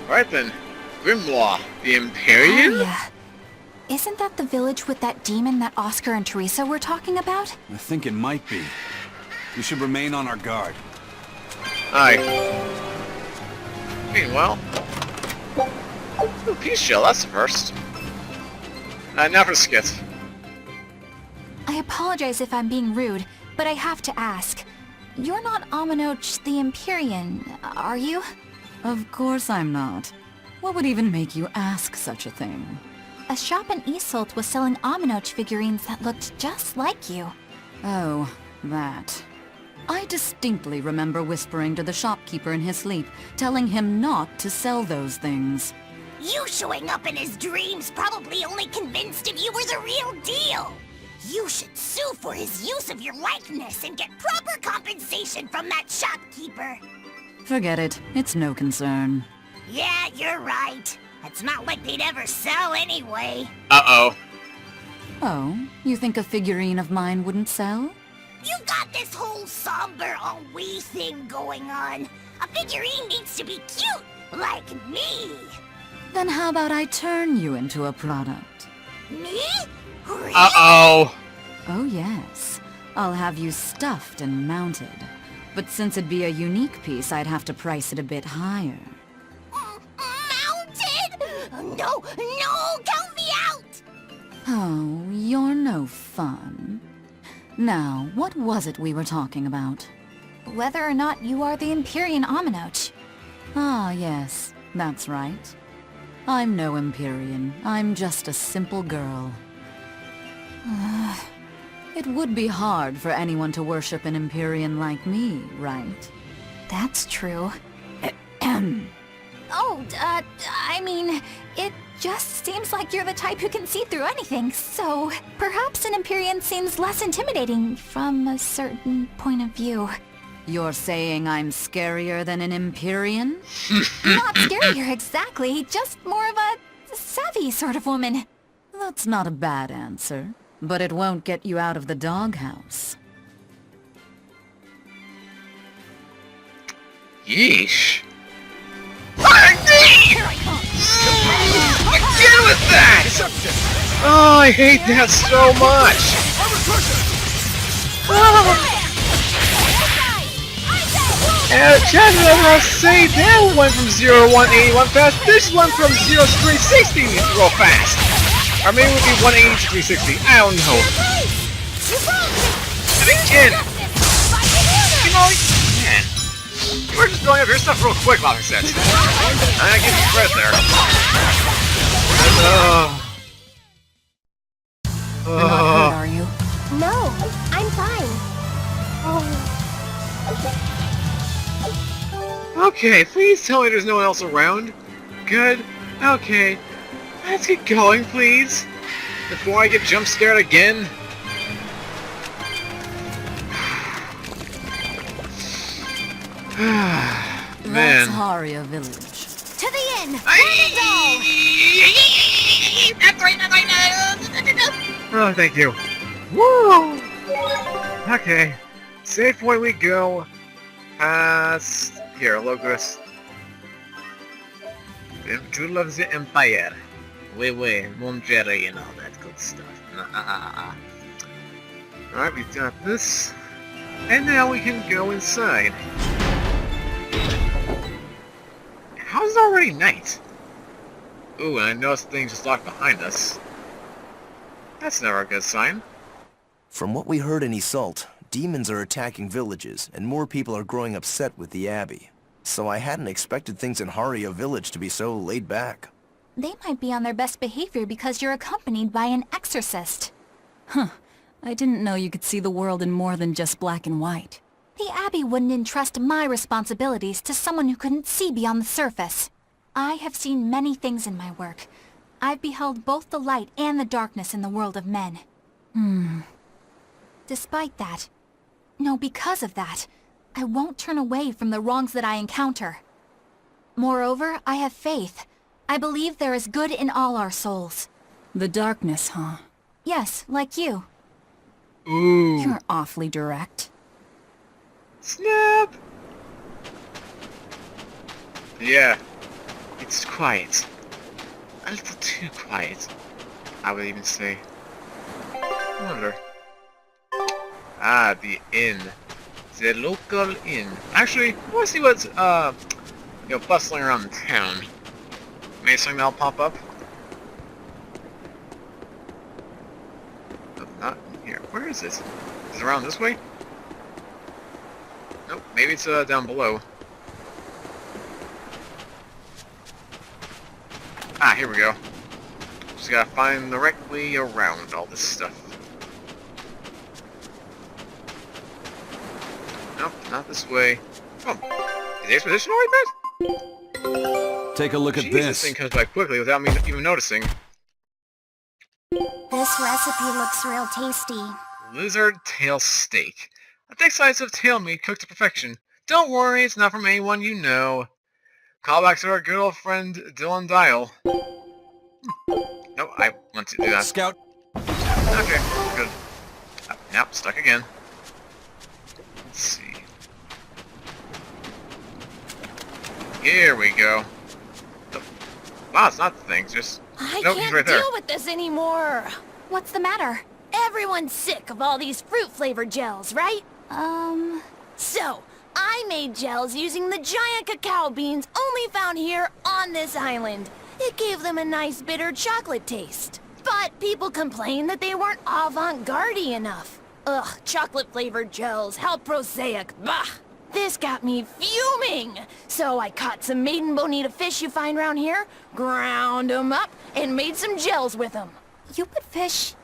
Right then. Grimoirh, the Empyrean? Haria. Isn't that the village with that demon that Oscar and Teresa were talking about? I think it might be. We should remain on our guard. Aye. Meanwhile... Ooh, peace shell, that's the first. Now for the skit. I apologize if I'm being rude, but I have to ask. You're not Aminoch the Empyrean, are you? Of course I'm not. What would even make you ask such a thing? A shop in Isolt was selling Aminoch figurines that looked just like you. Oh, that. I distinctly remember whispering to the shopkeeper in his sleep, telling him not to sell those things. You showing up in his dreams probably only convinced him you were the real deal. You should sue for his use of your likeness and get proper compensation from that shopkeeper. Forget it. It's no concern. Yeah, you're right. It's not like they'd ever sell anyway. Uh-oh. Oh, you think a figurine of mine wouldn't sell? You got this whole somber, all-we thing going on. A figurine needs to be cute, like me. Then how about I turn you into a product? Me? Really? Uh-oh. Oh yes. I'll have you stuffed and mounted. But since it'd be a unique piece, I'd have to price it a bit higher. Mounted? No, count me out! Oh, you're no fun. Now, what was it we were talking about? Whether or not you are the Empyrean Aminoch. Ah, yes, that's right. I'm no Empyrean. I'm just a simple girl. It would be hard for anyone to worship an Empyrean like me, right? That's true. I mean, it just seems like you're the type who can see through anything, so perhaps an Empyrean seems less intimidating from a certain point of view. You're saying I'm scarier than an Empyrean? Not scarier exactly, just more of a savvy sort of woman. That's not a bad answer, but it won't get you out of the doghouse. Yeesh. Get with that! Oh, I hate that so much! And chances are say that went from 0 to 181 fast, this one from 0 to 360 real fast! Or maybe it would be 180 to 360, I don't know. And again! You know, man. We're just going over your stuff real quick, like I said. I give you credit there. You're not hurt, are you? No, I'm fine. Okay, please tell me there's no one else around. Good. Okay. Let's get going, please. Before I get jump scared again. Man. That's Haria village. To the inn! Oh, thank you. Woo! Okay. Safe point we go. Past... Here, Logos. The Jewel of the Empire. Oui, Montjerry and all that good stuff. Alright, we've got this. And now we can go inside. How's it already night? Ooh, and I noticed things just locked behind us. That's never a good sign. From what we heard in Isolt, demons are attacking villages, and more people are growing upset with the Abbey. So I hadn't expected things in Haria village to be so laid back. They might be on their best behavior because you're accompanied by an exorcist. Huh. I didn't know you could see the world in more than just black and white. The Abbey wouldn't entrust my responsibilities to someone who couldn't see beyond the surface. I have seen many things in my work. I've beheld both the light and the darkness in the world of men. Despite that, no, because of that, I won't turn away from the wrongs that I encounter. Moreover, I have faith. I believe there is good in all our souls. The darkness, huh? Yes, like you. Ooh. You're awfully direct. Snap! Yeah. It's quiet. A little too quiet, I would even say. I wonder. Ah, the inn. The local inn. Actually, I want to see what's, bustling around the town. Maybe something that'll pop up? Oh, not in here. Where is this? Is it around this way? Nope, maybe it's, down below. Ah, here we go. Just gotta find the right way around all this stuff. Nope, not this way. Oh, is the expedition already met? Take a look at Jeez, this. This thing comes by quickly without me even noticing. This recipe looks real tasty. Lizard tail steak. A thick slice of tail meat cooked to perfection. Don't worry, it's not from anyone you know. Callback to our good old friend Dylan Dial. No, I want to do that. Scout. Okay, good. Yep, stuck again. Let's see. Here we go. Wow, it's not the thing, just... I Nope, he's can't right there. deal with this anymore. What's the matter? Everyone's sick of all these fruit-flavored gels, right? So, I made gels using the giant cacao beans only found here on this island. It gave them a nice bitter chocolate taste. But people complained that they weren't avant-garde enough. Ugh, chocolate-flavored gels, how prosaic, bah! This got me fuming! So I caught some maiden bonita fish you find around here, ground them up, and made some gels with them. You put fish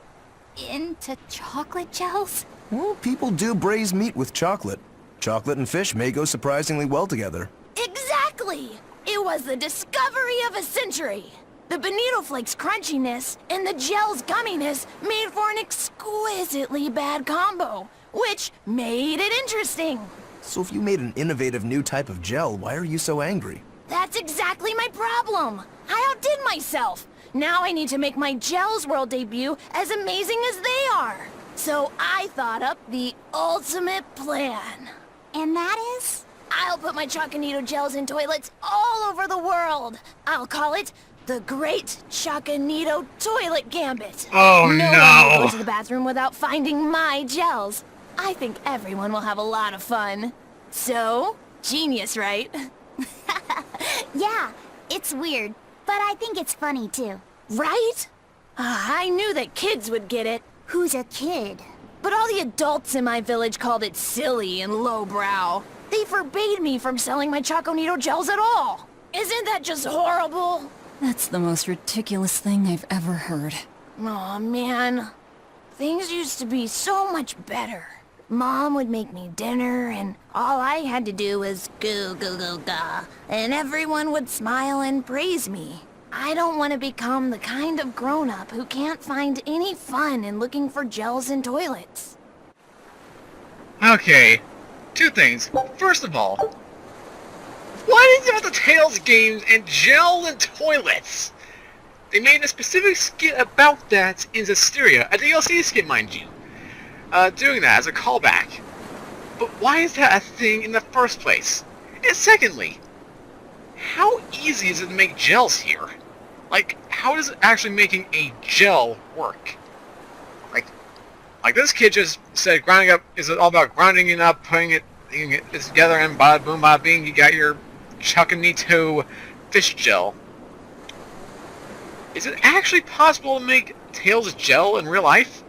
into chocolate gels? Well, people do braise meat with chocolate. Chocolate and fish may go surprisingly well together. Exactly! It was the discovery of a century. The bonito flakes crunchiness and the gel's gumminess made for an exquisitely bad combo, which made it interesting. So if you made an innovative new type of gel, why are you so angry? That's exactly my problem. I outdid myself. Now I need to make my Gels World debut as amazing as they are. So I thought up the ultimate plan. And that is? I'll put my Choconito gels in toilets all over the world. I'll call it the Great Choconito Toilet Gambit. Oh, No one no. will go to the bathroom without finding my gels. I think everyone will have a lot of fun. So, genius, right? Yeah, it's weird, but I think it's funny too. Right? I knew that kids would get it. Who's a kid? But all the adults in my village called it silly and lowbrow. They forbade me from selling my Choconito gels at all. Isn't that just horrible? That's the most ridiculous thing I've ever heard. Aw, man. Things used to be so much better. Mom would make me dinner, and all I had to do was go, go, go, ga, and everyone would smile and praise me. I don't want to become the kind of grown-up who can't find any fun in looking for gels in toilets. Okay, two things. First of all, what is it with the Tales games and gel and toilets? They made a specific skit about that in Zestiria, a DLC skit, mind you. Doing that as a callback. But why is that a thing in the first place? And secondly, how easy is it to make gels here? Like, how is actually making a gel work? Like this kid just said grinding up is all about grinding it up, putting it together, and bada boom bada bing, you got your Choconito fish gel. Is it actually possible to make Tales gel in real life?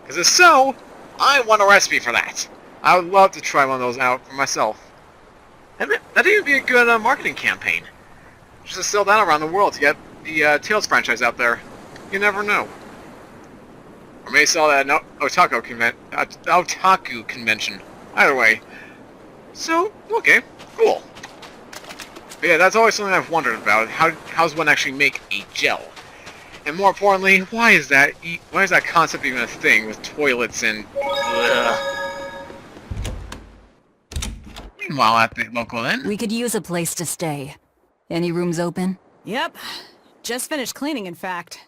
Because if so, I want a recipe for that. I would love to try one of those out for myself. And that'd even be a good marketing campaign. Just to sell that around the world to get the Tales franchise out there. You never know. Or maybe sell that at Otaku convention. Either way. So, okay, cool. But yeah, that's always something I've wondered about. How does one actually make a gel? And more importantly, why is that concept even a thing with toilets and... Ugh. Meanwhile, at the local inn... We could use a place to stay. Any rooms open? Yep. Just finished cleaning, in fact.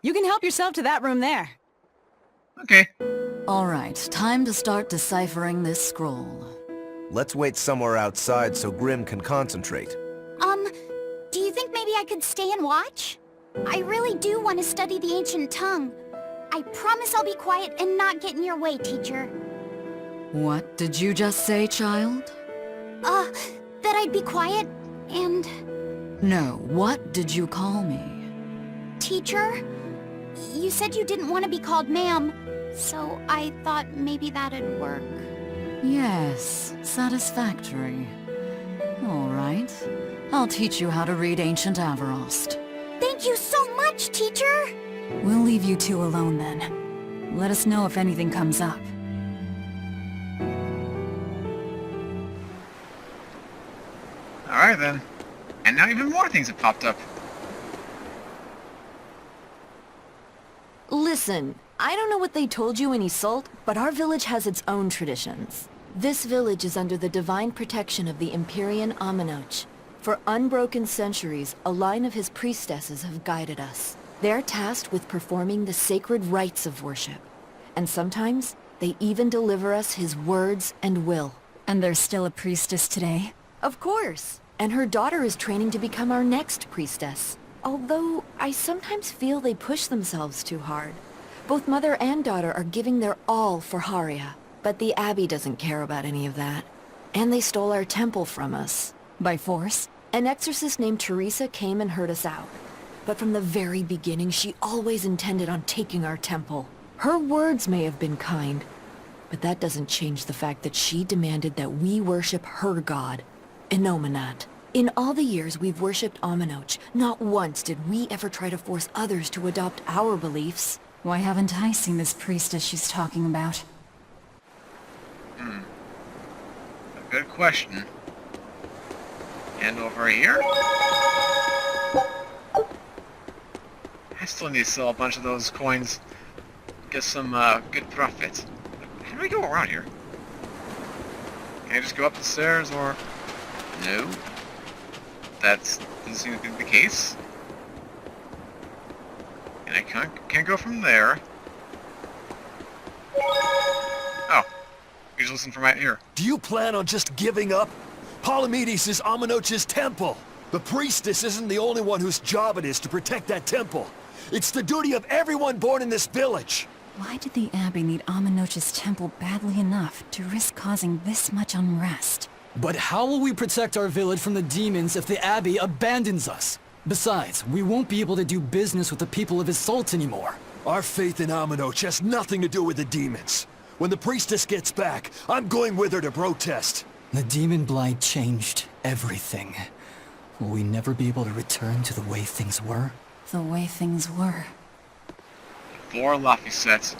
You can help yourself to that room there. Okay. Alright, time to start deciphering this scroll. Let's wait somewhere outside so Grim can concentrate. Do you I could stay and watch? I really do want to study the ancient tongue. I promise I'll be quiet and not get in your way, teacher. What did you just say, child? That I'd be quiet and... No, what did you call me? Teacher? You said you didn't want to be called ma'am, so I thought maybe that'd work. Yes, satisfactory. All right. I'll teach you how to read Ancient Avarost. Thank you so much, teacher! We'll leave you two alone then. Let us know if anything comes up. Alright then. And now even more things have popped up. Listen, I don't know what they told you in Isolde, but our village has its own traditions. This village is under the divine protection of the Empyrean Amenoch. For unbroken centuries, a line of his priestesses have guided us. They're tasked with performing the sacred rites of worship. And sometimes, they even deliver us his words and will. And there's still a priestess today? Of course. And her daughter is training to become our next priestess. Although, I sometimes feel they push themselves too hard. Both mother and daughter are giving their all for Haria. But the Abbey doesn't care about any of that. And they stole our temple from us. By force? An exorcist named Teresa came and heard us out. But from the very beginning, she always intended on taking our temple. Her words may have been kind, but that doesn't change the fact that she demanded that we worship her god, Inominat. In all the years we've worshipped Amenoch, not once did we ever try to force others to adopt our beliefs. Why haven't I seen this priestess she's talking about? A good question. And over here? I still need to sell a bunch of those coins. Get some good profit. How do we go around here? Can I just go up the stairs or... No. That doesn't seem to be the case. And I can't go from there. Oh. You just listen from right here. Do you plan on just giving up? Palamedes is Amenoch's temple. The priestess isn't the only one whose job it is to protect that temple. It's the duty of everyone born in this village. Why did the Abbey need Amenoch's temple badly enough to risk causing this much unrest? But how will we protect our village from the demons if the Abbey abandons us? Besides, we won't be able to do business with the people of Isolde anymore. Our faith in Amenoch has nothing to do with the demons. When the priestess gets back, I'm going with her to protest. The Daemonblight changed everything. Will we never be able to return to the way things were? The way things were. 4 Luffy sets.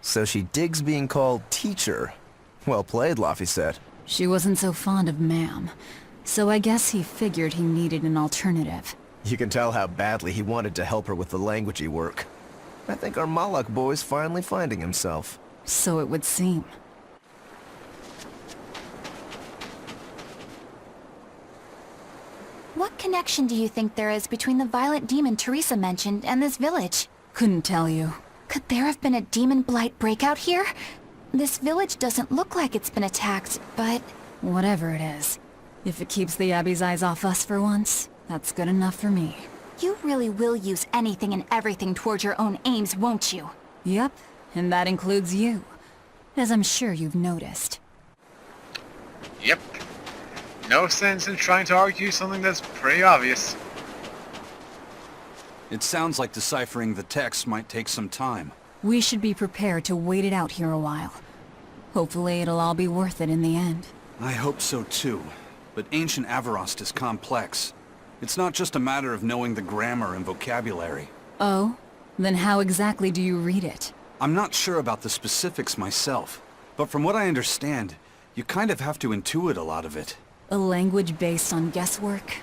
So she digs being called teacher. Well played, Laphicet. She wasn't so fond of ma'am, so I guess he figured he needed an alternative. You can tell how badly he wanted to help her with the languagey work. I think our Malak boy's finally finding himself. So it would seem. What connection do you think there is between the violent demon Teresa mentioned and this village? Couldn't tell you. Could there have been a Daemonblight breakout here? This village doesn't look like it's been attacked, but... Whatever it is. If it keeps the Abbey's eyes off us for once, that's good enough for me. You really will use anything and everything towards your own aims, won't you? Yep, and that includes you. As I'm sure you've noticed. Yep. No sense in trying to argue something that's pretty obvious. It sounds like deciphering the text might take some time. We should be prepared to wait it out here a while. Hopefully it'll all be worth it in the end. I hope so too. But ancient Avarost is complex. It's not just a matter of knowing the grammar and vocabulary. Oh? Then how exactly do you read it? I'm not sure about the specifics myself, but from what I understand, you kind of have to intuit a lot of it. A language based on guesswork?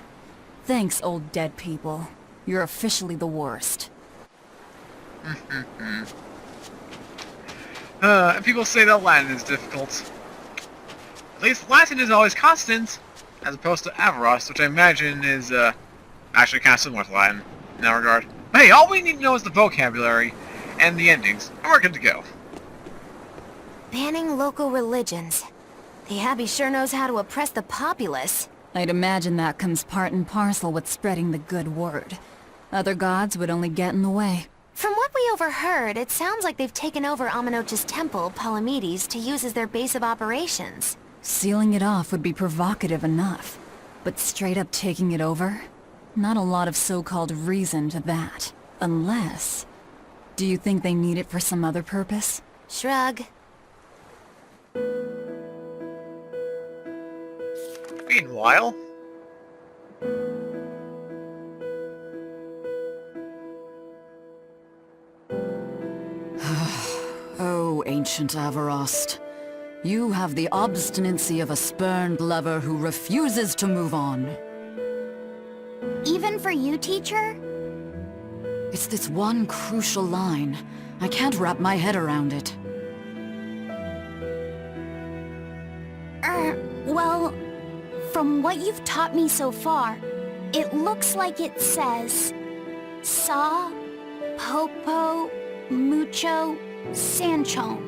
Thanks, old dead people. You're officially the worst. People say that Latin is difficult. At least Latin is always constant, as opposed to Avarost, which I imagine is, actually kind of similar to Latin in that regard. But hey, all we need to know is the vocabulary and the endings, and we're good to go. Banning local religions. The Abbey sure knows how to oppress the populace. I'd imagine that comes part and parcel with spreading the good word. Other gods would only get in the way. From what we overheard, it sounds like they've taken over Amenoch's temple, Palamedes, to use as their base of operations. Sealing it off would be provocative enough. But straight up taking it over? Not a lot of so-called reason to that. Unless... Do you think they need it for some other purpose? Shrug. Meanwhile... Oh, ancient Avarost. You have the obstinacy of a spurned lover who refuses to move on. Even for you, teacher? It's this one crucial line. I can't wrap my head around it. Well, from what you've taught me so far, it looks like it says... Sa, Popo, Mucho, Sancho.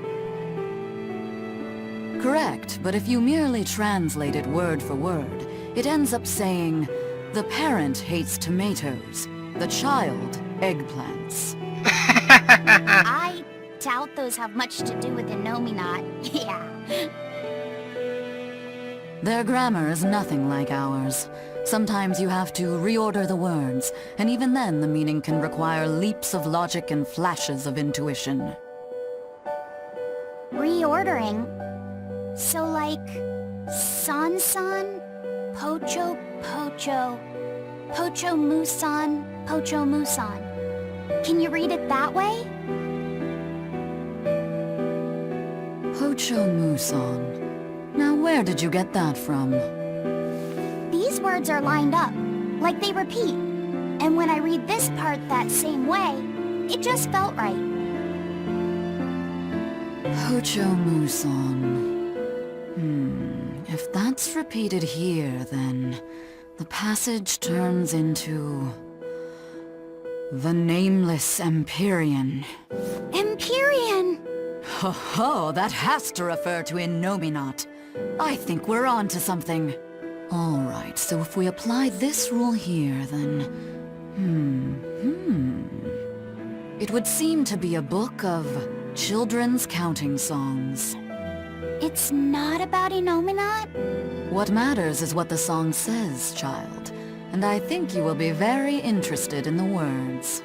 Correct, but if you merely translate it word for word, it ends up saying, the parent hates tomatoes, the child eggplants. I doubt those have much to do with Innominat. Yeah. Their grammar is nothing like ours. Sometimes you have to reorder the words, and even then the meaning can require leaps of logic and flashes of intuition. Reordering? So like... San-san, Pocho, Pocho, Pocho Musan, Pocho Musan. Can you read it that way? Pocho Muson. Now where did you get that from? These words are lined up, like they repeat. And when I read this part that same way, it just felt right. Pocho Muson. If that's repeated here, then the passage turns into... the Nameless Empyrean. Empyrean! Ho ho, that has to refer to Innominat. I think we're on to something. Alright, so if we apply this rule here, then... It would seem to be a book of children's counting songs. It's not about Innominat? What matters is what the song says, child. And I think you will be very interested in the words.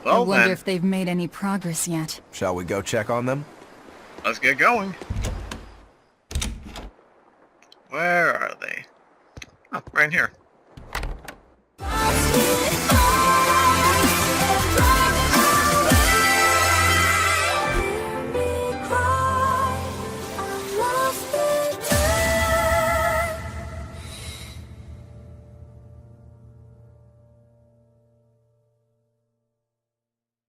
Well, I wonder then, if they've made any progress yet. Shall we go check on them? let's get going. Where are they? Oh, right in here.